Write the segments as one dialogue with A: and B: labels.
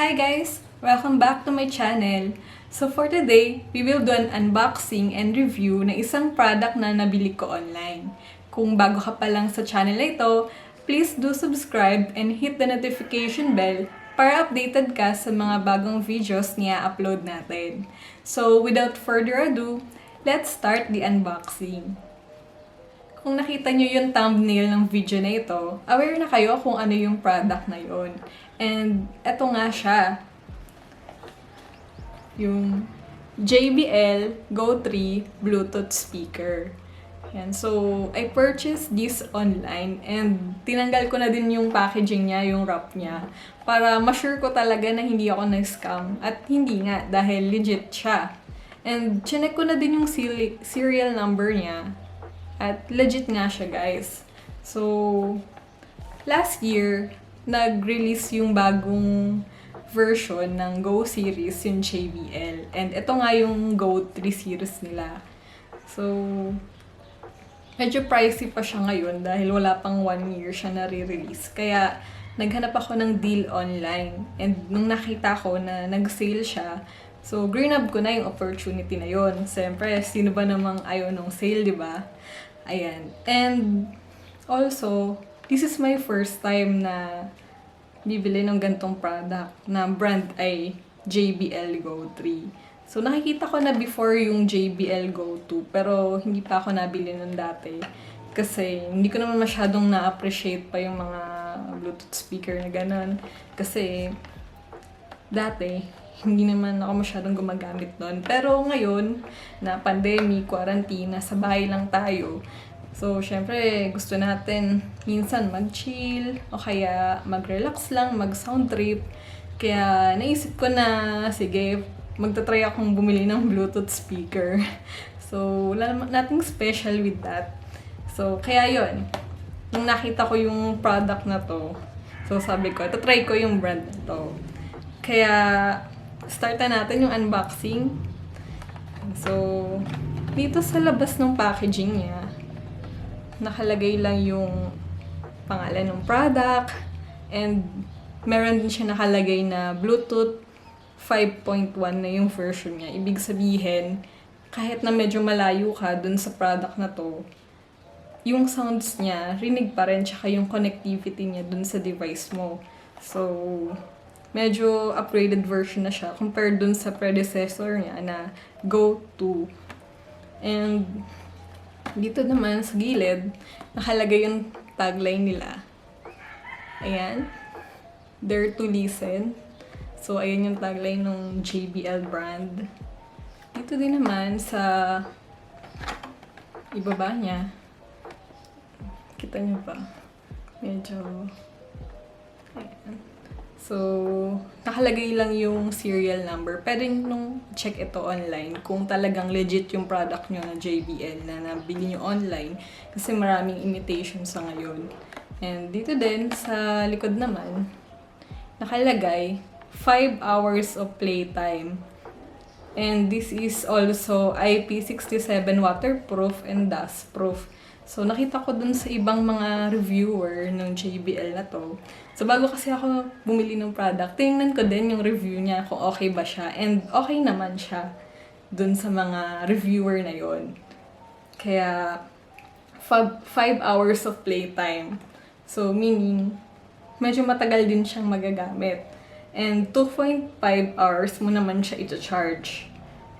A: Hi guys! Welcome back to my channel. So for today, we will do an unboxing and review ng isang product na nabili ko online. Kung bago ka pa lang sa channel na ito, please do subscribe and hit the notification bell para updated ka sa mga bagong videos na upload natin. So without further ado, let's start the unboxing. Kung nakita nyo yung thumbnail ng video na ito, aware na kayo kung ano yung product na yun. And eto nga siya. Yung JBL Go3 Bluetooth speaker. Yan. So, I purchased this online and tinanggal ko na din yung packaging niya, yung wrap niya, para ma-sure ko talaga na hindi ako na-scam. At hindi nga, dahil legit siya. And chinek ko na din yung serial number niya. At legit nga siya, guys. So, last year, nag-release yung bagong version ng Go series, yung JBL. And ito nga yung Go3 series nila. So, medyo pricey pa siya ngayon dahil wala pang 1 year siya nare-release. Kaya, naghanap ako ng deal online. And nung nakita ko na nag-sale siya, so grab ko na yung opportunity na yon. Siyempre, sino ba namang ayaw ng sale, di ba? Ayan. And also, this is my first time na bibili ng gantong product na brand ay JBL Go3. So, nakikita ko na before yung JBL Go2 pero hindi pa ako nabili nun dati. Kasi hindi ko naman masyadong na-appreciate pa yung mga Bluetooth speaker na ganun. Kasi dati, hindi naman ako masyadong gumagamit nun. Pero ngayon, na pandemic, quarantine, nasa bahay lang tayo. So, syempre, gusto natin minsan mag-chill o kaya mag-relax lang, mag-sound trip. Kaya naisip ko na, sige, magta-try akong bumili ng Bluetooth speaker. So, wala nating special with that. So, kaya yon. Nung nakita ko yung product na to, so sabi ko, try ko yung brand na to. Kaya, start na natin yung unboxing. So, dito sa labas ng packaging niya, nakalagay lang yung pangalan ng product and meron din siya nakalagay na Bluetooth 5.1 na yung version niya. Ibig sabihin, kahit na medyo malayo ka dun sa product na to, yung sounds niya, rinig pa rin, tsaka yung connectivity niya dun sa device mo. So, medyo upgraded version na siya compared dun sa predecessor niya na Go2. And dito naman sa gilid, nakalagay yung tagline nila. Ayan. Dare to listen. So, ayan yung tagline ng JBL brand. Dito din naman sa ibaba niya. Kita niyo ba? Medyo ayan. So, nakalagay lang yung serial number. Pwede nung check ito online kung talagang legit yung product nyo na JBL na nabili nyo online. Kasi maraming imitation sa ngayon. And dito din, sa likod naman, nakalagay 5 hours of playtime. And this is also IP67 waterproof and dustproof. So, nakita ko dun sa ibang mga reviewer ng JBL na to. So, bago kasi ako bumili ng product, tingnan ko din yung review niya kung okay ba siya. And okay naman siya dun sa mga reviewer na yon. Kaya, 5 hours of playtime. So, meaning, medyo matagal din siyang magagamit. And 2.5 hours mo naman siya ito-charge.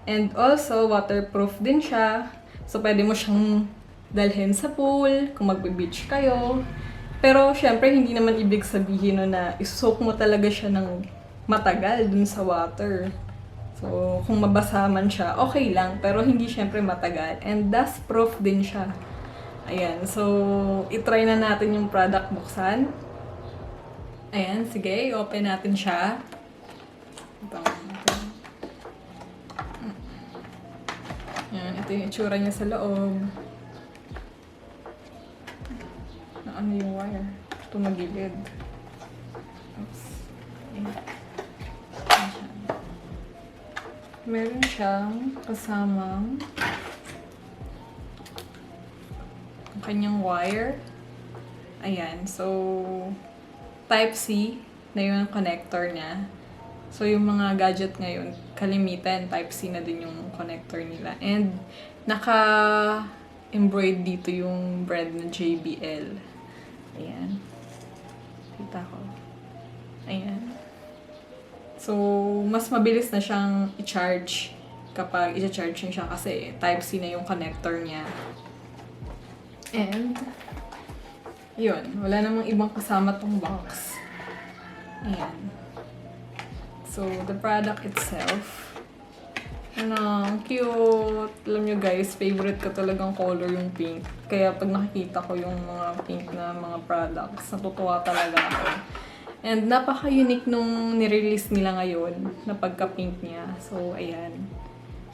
A: And also, waterproof din siya. So, pwede mo siyang dalhin sa pool, kung magbe-beach kayo. Pero, syempre, hindi naman ibig sabihin no, na isusok mo talaga siya ng matagal dun sa water. So, kung mabasa man siya, okay lang. Pero, hindi syempre matagal. And dust-proof din siya. Ayan. So, itry na natin yung product buksan. Ayan. Sige, open natin siya. Ayan. Ito yung itsura niya sa loob. Ano yung wire? Tumagilid. Oops. Meron siyang kasamang kanyang wire. Ayan. So, Type-C na yung connector niya. So, yung mga gadget ngayon, kalimitan, Type-C na din yung connector nila. And, naka-embroid dito yung brand na JBL. Ayan. Kita ko. Ayan. So, mas mabilis na siyang i-charge kapag i-charge niyo siya kasi Type-C na yung connector niya. And, yun. Wala namang ibang kasama tong box. Ayan. So, the product itself. Ang cute. Alam nyo guys, favorite ko talagang color yung pink. Kaya pag nakikita ko yung mga pink na mga products, natutuwa talaga ako. And napaka-unique nung nirelease nila ngayon na pagka-pink niya. So, ayan.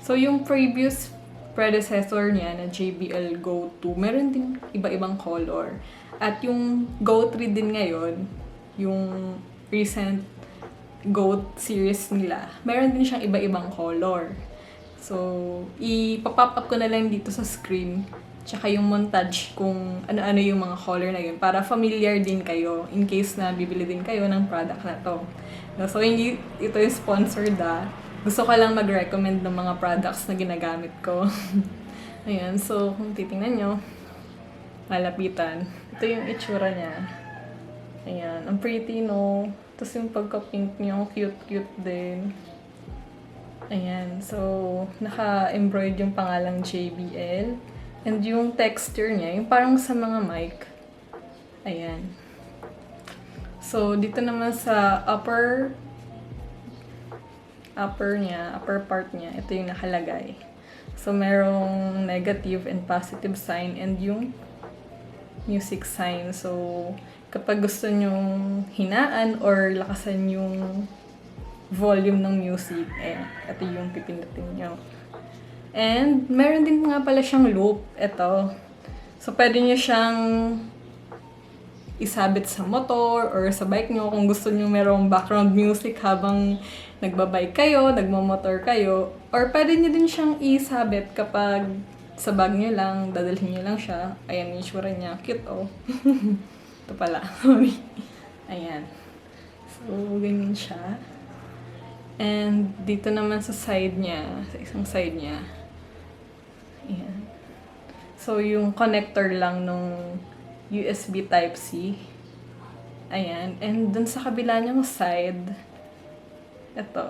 A: So, yung previous predecessor niya na JBL Go2, meron din iba-ibang color. At yung Go3 din ngayon, yung recent Go series nila, meron din siyang iba-ibang color. So, ipapop up ko na lang dito sa screen, tsaka yung montage kung ano-ano yung mga color na yun para familiar din kayo in case na bibili din kayo ng product na to. So, hindi ito yung sponsored Gusto ko lang mag-recommend ng mga products na ginagamit ko. Ayan, so kung titingnan nyo, malapitan. Ito yung itsura niya. Ayan, ang pretty no. Tapos yung pagka-pink niya, cute-cute din. Ayan, so naka-embroid yung pangalang JBL. And yung texture niya, yung parang sa mga mic. Ayan. So, dito naman sa upper part niya, ito yung nakalagay. So, merong negative and positive sign and yung music sign. So, kapag gusto nyong hinaan or lakasan yung volume ng music, ito yung pipindutin nyo. And, meron din nga pala siyang loop. Ito. So, pwede nyo siyang isabit sa motor or sa bike nyo kung gusto nyo merong background music habang nagbabike kayo, nagmamotor kayo. Or pwede nyo din siyang isabit kapag sa bag nyo lang, dadalhin nyo lang siya. Ayan, yung itsura niya. Cute, oh. Ito pala. Sorry. Ayan. So, ganyan siya. And dito naman sa side niya, sa isang side niya. Ayan. So, yung connector lang nung USB Type-C. Ayan. And dun sa kabila niyang side, ito.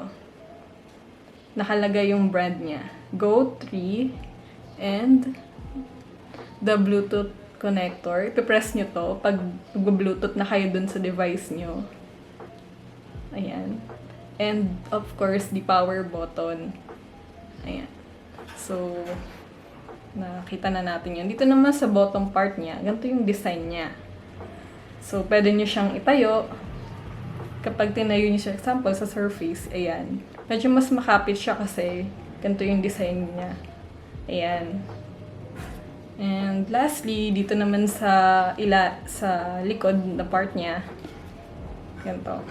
A: Nakalagay yung brand niya. Go3 and the Bluetooth connector. Ipipress nyo to pag Bluetooth na kayo dun sa device nyo. Ayan. And of course, the power button. Ayan. So, nakita na natin yan. Dito naman sa bottom part niya, ganito yung design niya. So, pwede nyo siyang itayo. Kapag tinayo nyo siya, example, sa surface, ayan. Medyo mas makapit siya kasi ganito yung design niya. Ayan. And lastly, dito naman sa likod na part niya, ganito.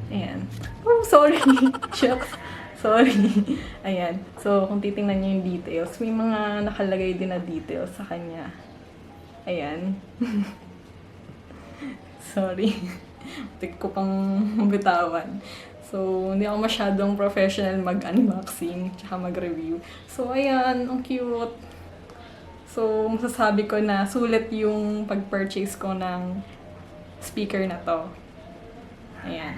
A: Ayan. Oh, sorry. Shucks. Sorry. Ayan. So, kung titingnan nyo yung details, may mga nakalagay din na details sa kanya. Ayan. Sorry. Tik ko pang bitawan. So, hindi ako masyadong professional mag-unboxing tsaka mag-review. So, ayan. Ang cute. So, masasabi ko na sulit yung pag-purchase ko ng speaker na to. Ayan.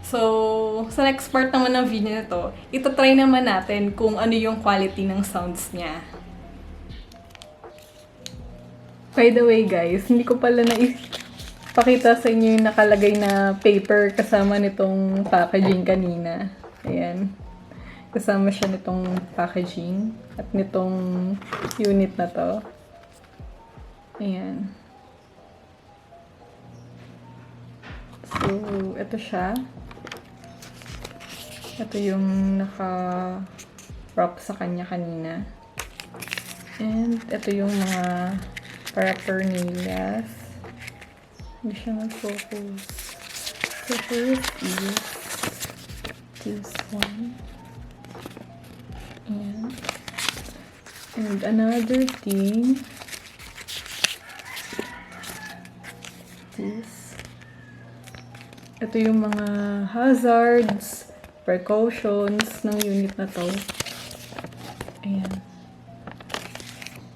A: So, sa next part naman ng video na to, ito-try naman natin kung ano yung quality ng sounds niya. By the way guys, hindi ko pala pakita sa inyo yung nakalagay na paper kasama nitong packaging kanina. Ayan. Kasama siya nitong packaging at nitong unit na to. Ayan. So, ito siya. Ito yung naka-wrap sa kanya kanina. And ito yung mga paraphernalia. Hindi siya nag-focus. So, first is this one. And another thing, this. Ito yung mga hazards, precautions ng unit na to. Ayan.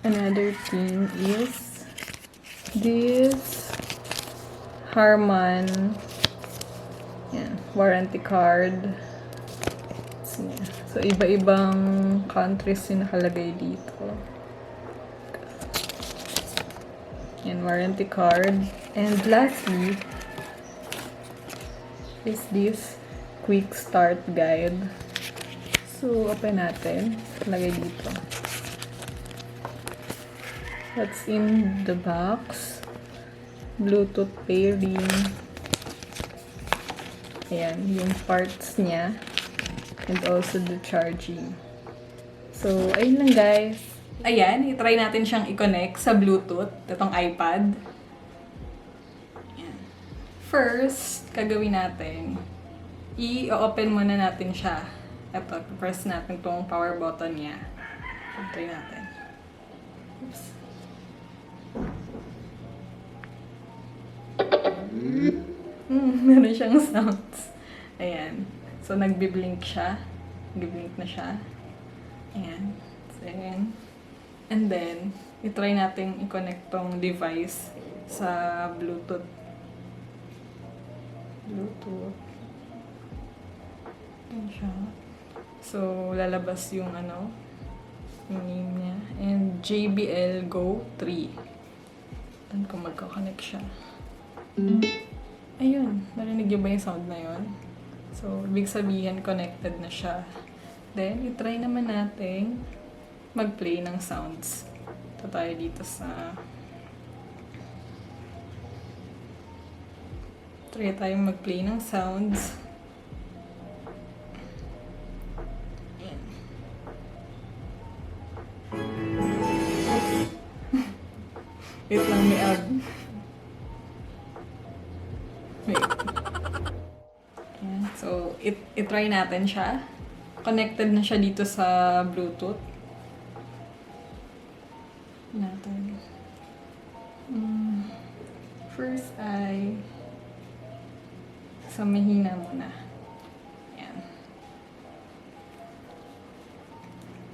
A: Another thing is this Harman warranty card. So, iba-ibang countries yung nakalagay dito. Yan, warranty card. And lastly, is this quick start guide. So, open natin. Lagay dito. What's in the box? Bluetooth pairing. Ayan, yung parts niya. And also the charging. So, ayun lang guys. Ayan, itry natin siyang i-connect sa Bluetooth. Itong iPad. Ayan. First, gagawin natin, i-open muna natin siya. Ito, press natin itong power button niya. Try natin. Oops. Meron siyang sounds. Ayan. So, nagbi-blink siya. Nagbi-blink na siya. Ayan. So, ayan. And then, itry natin i-connect tong device sa Bluetooth. Ayan siya. So, lalabas yung yung name niya. And JBL Go3. Ayan kung magkoconnect siya. Ayun, narinig niyo ba yung sound na yun? So, ibig sabihin, connected na siya. Then, itry naman natin mag-play ng sounds. Ito tayo dito sa... Try tayong mag-play ng sounds. Ayan. Wait lang, may ad. Wait. Ayan. So, itry natin siya. Connected na siya dito sa Bluetooth. Natin. First ay sa mahina muna. Ayan.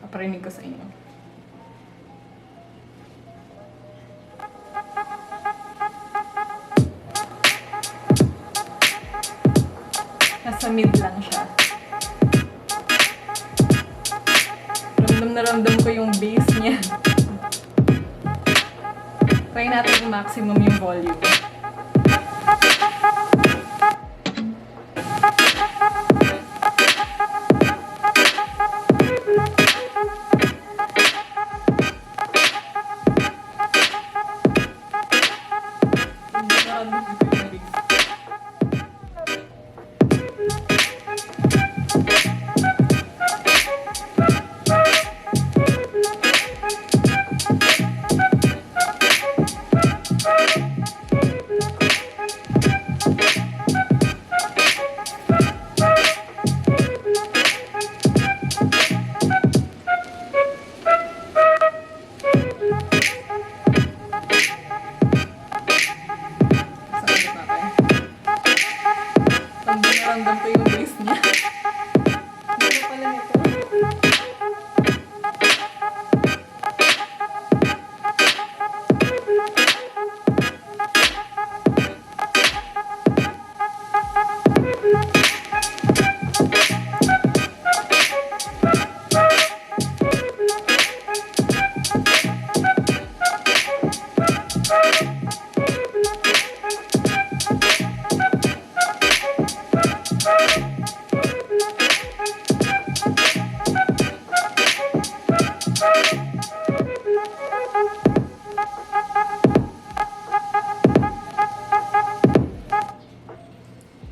A: Paparinig ko sa inyo. Nasa mid lang siya. Ramdam na ramdam ko yung bass niya. Try natin yung maximum yung volume. Ramdam ko yung bass niya. Dito pala nito.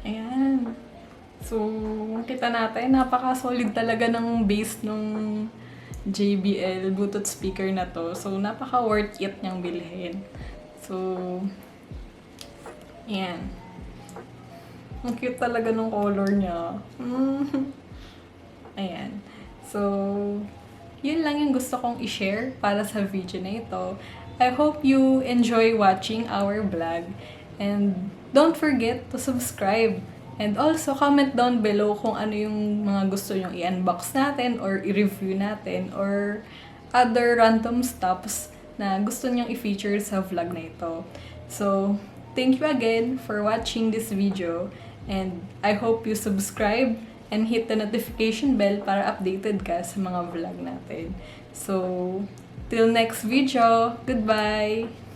A: Ayan. So, kita natin, napaka-solid talaga ng bass nung JBL Bluetooth speaker na to. So, napaka-worth it niyang bilhin. So, ayan. Ang cute talaga ng color niya. Ayan. So, yun lang yung gusto kong i-share para sa video na ito. I hope you enjoy watching our vlog. And don't forget to subscribe. And also, comment down below kung ano yung mga gusto nyong i-unbox natin or i-review natin or other random stuffs na gusto nyong i-feature sa vlog na ito. So, thank you again for watching this video and I hope you subscribe and hit the notification bell para updated ka sa mga vlog natin. So, till next video, goodbye!